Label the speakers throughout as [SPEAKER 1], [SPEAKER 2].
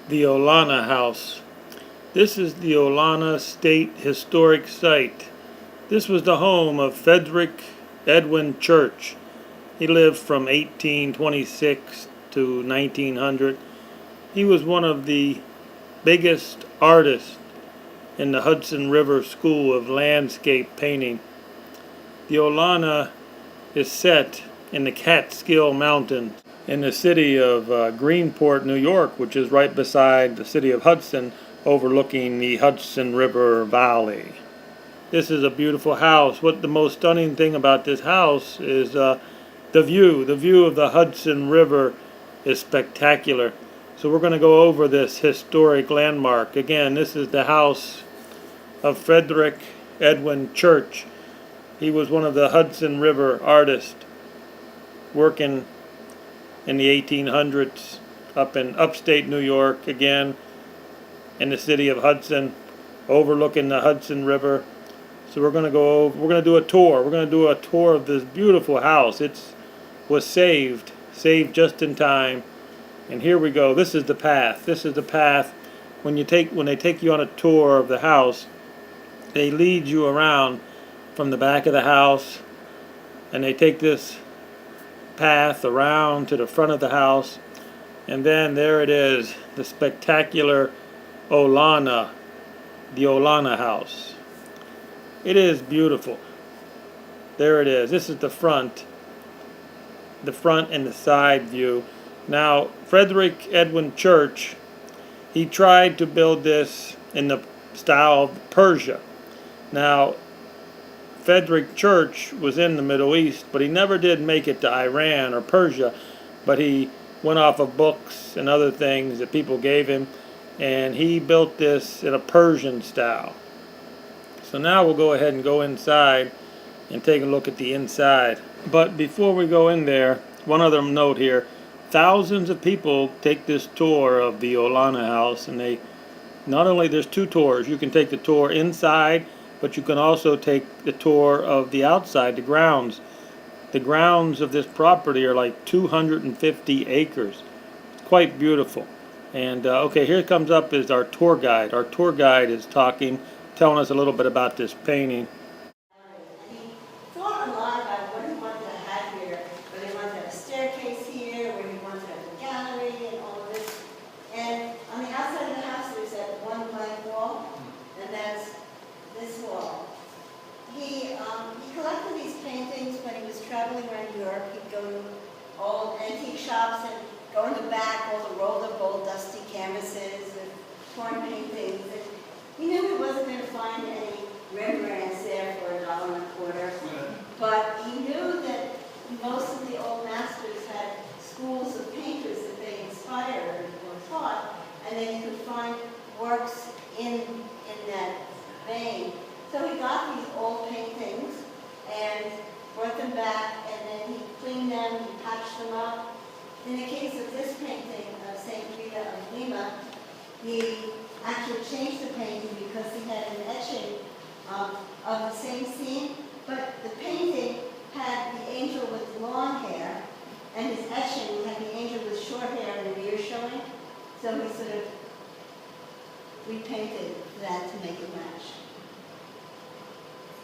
[SPEAKER 1] The Olana House. This is the Olana State Historic Site. This was the home of Frederic Edwin Church. He lived from 1826 to 1900. He was one of the biggest artists in the Hudson River School of Landscape Painting. The Olana is set in the Catskill Mountains in the city of Greenport, New York, which is right beside the city of Hudson, overlooking the Hudson River Valley. This is a beautiful house. What the most stunning thing about this house is the view. The view of the Hudson River is spectacular. So we're going to go over this historic landmark. Again, this is the house of Frederic Edwin Church. He was one of the Hudson River artists working in the 1800s up in upstate New York, again in the city of Hudson, overlooking the Hudson River. So we're going to do a tour. We're going to do a tour of this beautiful house. It was saved just in time. And here we go. This is the path. This is the path. When they take you on a tour of the house, they lead you around from the back of the house, and they take this path around to the front of the house, and then there it is, the spectacular Olana, the Olana House. It is beautiful. There it is. This is the front and the side view. Now, Frederic Edwin Church, he tried to build this in the style of Persia. Now, Frederic Church was in the Middle East, but he never did make it to Iran or Persia, but he went off of books and other things that people gave him, and he built this in a Persian style. So now we'll go ahead and go inside and take a look at the inside. But before we go in there, one other note here. Thousands of people take this tour of the Olana House, and not only there's two tours. You can take the tour inside, but you can also take the tour of the outside, the grounds. The grounds of this property are like 250 acres. It's quite beautiful. And okay, here comes up is our tour guide. Our tour guide is telling us a little bit about this painting.
[SPEAKER 2] He thought a lot about what he wanted to have here, whether he wanted to have a staircase here, whether he wanted to have a gallery and all of this. And on the outside of the house there's that one blank wall, and that's this wall. He collected these paintings when he was traveling around Europe. He'd go to old antique shops and go in the back, all the rolled up old dusty canvases and torn paintings. And he knew he wasn't going to find any Rembrandts there for $1.25, but he knew that most of the old masters had schools of painters that they inspired or taught, and then you could find works in that vein. So he got these old paintings and brought them back, and then he cleaned them, he patched them up. In the case of this painting of St. Rita of Lima, he actually changed the painting because he had an etching of the same scene, but the painting had the angel with long hair, and his etching had the angel with short hair and the beard showing, so he sort of repainted that to make it match.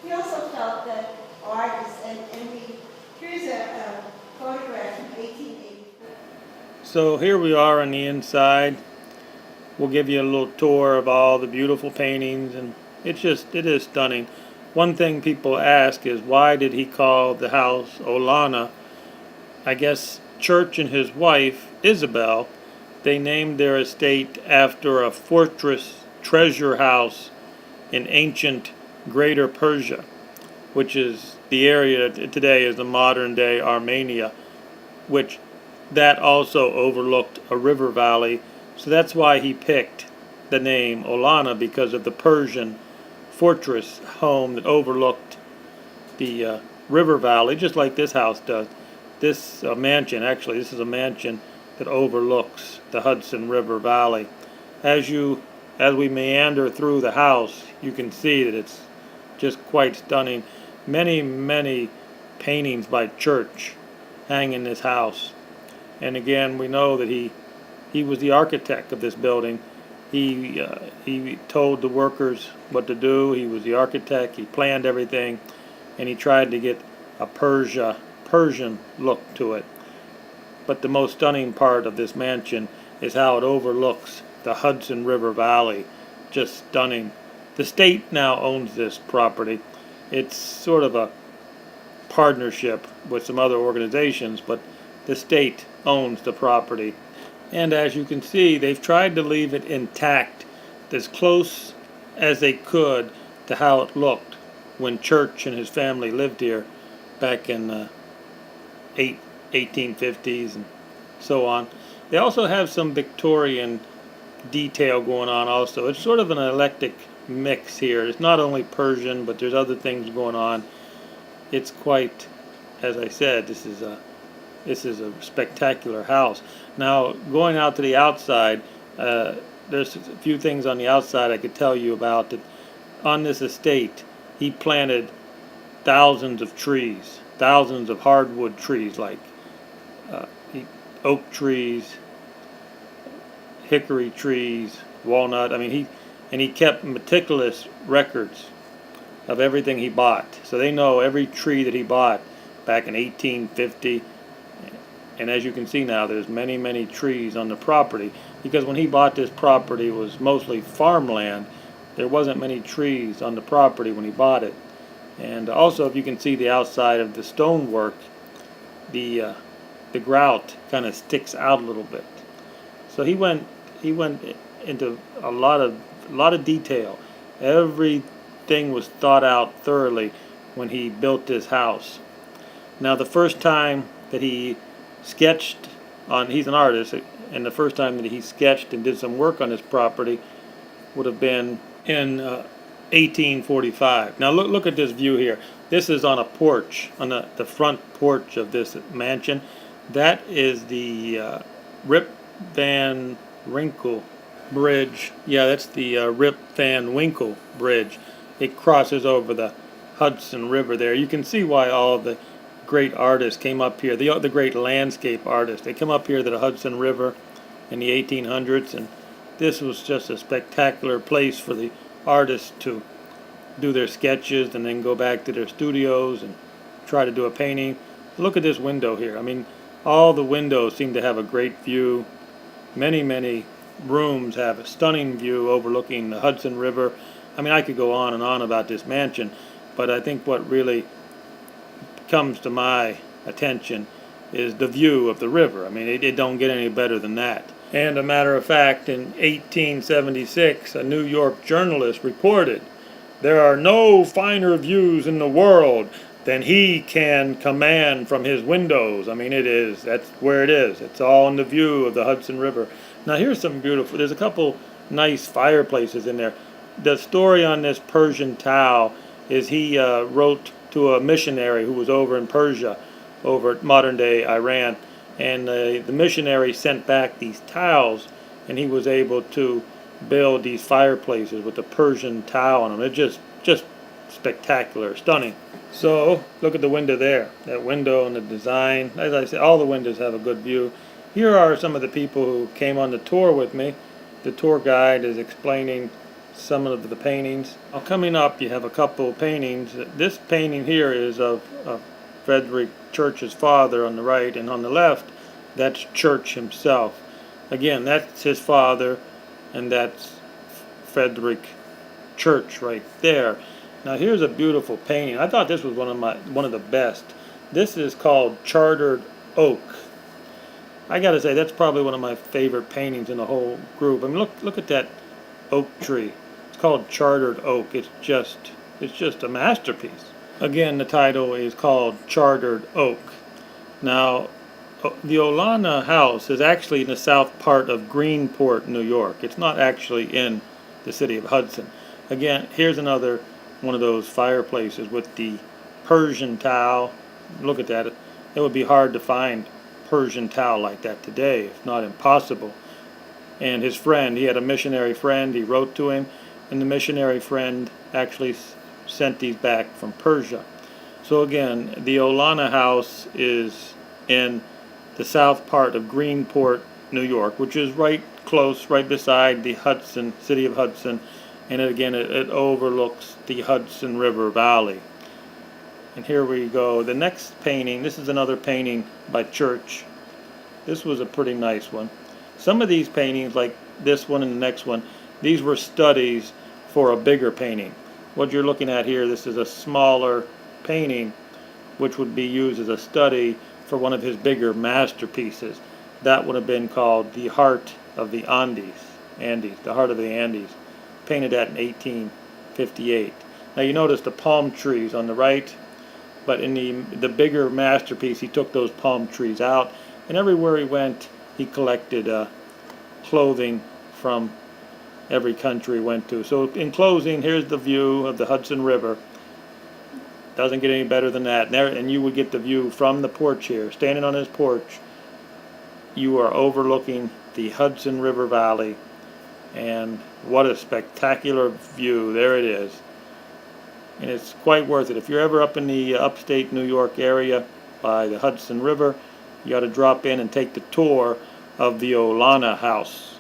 [SPEAKER 2] He also felt that artists, here's a photograph from 1884.
[SPEAKER 1] So here we are on the inside. We'll give you a little tour of all the beautiful paintings, and it is stunning. One thing people ask is, why did he call the house Olana? I guess Church and his wife, Isabel, they named their estate after a fortress treasure house in ancient Greater Persia, which is the area that today is the modern day Armenia, which that also overlooked a river valley. So that's why he picked the name Olana, because of the Persian fortress home that overlooked the river valley, just like this house does. This mansion, actually, this is a mansion that overlooks the Hudson River Valley. As we meander through the house, you can see that it's just quite stunning. Many paintings by Church hang in this house. And again, we know that he he was the architect of this building. He told the workers what to do. He was the architect. He planned everything, and he tried to get a Persian look to it. But the most stunning part of this mansion is how it overlooks the Hudson River Valley. Just stunning. The state now owns this property. It's sort of a partnership with some other organizations, but the state owns the property. And as you can see, they've tried to leave it intact, as close as they could to how it looked when Church and his family lived here back in the 1850s and so on. They also have some Victorian detail going on also. It's sort of an eclectic mix here. It's not only Persian, but there's other things going on. It's quite, as I said, this is a spectacular house. Now, going out to the outside, there's a few things on the outside I could tell you about. That on this estate, he planted thousands of trees, thousands of hardwood trees like oak trees, hickory trees, walnut. I mean, he kept meticulous records of everything he bought. So they know every tree that he bought back in 1850. And as you can see now, there's many, many trees on the property, because when he bought this property, it was mostly farmland. There wasn't many trees on the property when he bought it. And also, if you can see the outside of the stonework, the grout kind of sticks out a little bit. So he went into a lot of detail. Everything was thought out thoroughly when he built this house. Now, the first time that he sketched he's an artist, and the first time that he sketched and did some work on his property would have been in 1845. Now look at this view here. This is on a porch, on the front porch of this mansion. That is the Rip Van Winkle Bridge. Yeah, that's the Rip Van Winkle Bridge. It crosses over the Hudson River there. You can see why all the great artists came up here, the great landscape artists. They come up here to the Hudson River in the 1800s, and this was just a spectacular place for the artists to do their sketches and then go back to their studios and try to do a painting. Look at this window here. I mean, all the windows seem to have a great view. Many rooms have a stunning view overlooking the Hudson River. I mean, I could go on and on about this mansion, but I think what really comes to my attention is the view of the river. I mean, it don't get any better than that. And a matter of fact, in 1876, a New York journalist reported, "There are no finer views in the world than he can command from his windows." I mean, that's where it is. It's all in the view of the Hudson River. Now here's some beautiful, there's a couple nice fireplaces in there. The story on this Persian towel is he wrote to a missionary who was over in Persia, over at modern-day Iran, and the missionary sent back these tiles, and he was able to build these fireplaces with the Persian tile on them. It's just spectacular, stunning. So look at the window there. That window and the design. As I said, all the windows have a good view. Here are some of the people who came on the tour with me. The tour guide is explaining some of the paintings. Now, coming up, you have a couple of paintings. This painting here is of Frederic Church's father on the right, and on the left, that's Church himself. Again, that's his father, and that's Frederic Church right there. Now, here's a beautiful painting. I thought this was one of the best. This is called Chartered Oak. I got to say, that's probably one of my favorite paintings in the whole group. I mean, look at that oak tree. It's called Chartered Oak. It's just a masterpiece. Again, the title is called Chartered Oak. Now, the Olana House is actually in the south part of Greenport, New York. It's not actually in the city of Hudson. Again, here's another one of those fireplaces with the Persian towel. Look at that. It would be hard to find Persian towel like that today, if not impossible. And his friend, he had a missionary friend, he wrote to him, and the missionary friend actually sent these back from Persia. So again, the Olana House is in the south part of Greenport, New York, which is right close, right beside the Hudson, city of Hudson, and it overlooks the Hudson River Valley. And here we go. The next painting, this is another painting by Church. This was a pretty nice one. Some of these paintings, like this one and the next one, these were studies for a bigger painting. What you're looking at here, this is a smaller painting, which would be used as a study for one of his bigger masterpieces. That would have been called The Heart of the Andes, The Heart of the Andes, painted at in 1858. Now you notice the palm trees on the right, but in the bigger masterpiece, he took those palm trees out, and everywhere he went, he collected clothing from every country he went to. So in closing, here's the view of the Hudson River. Doesn't get any better than that. And you would get the view from the porch here. Standing on his porch, you are overlooking the Hudson River Valley. And what a spectacular view. There it is. And it's quite worth it. If you're ever up in the upstate New York area by the Hudson River, you ought to drop in and take the tour of the Olana House.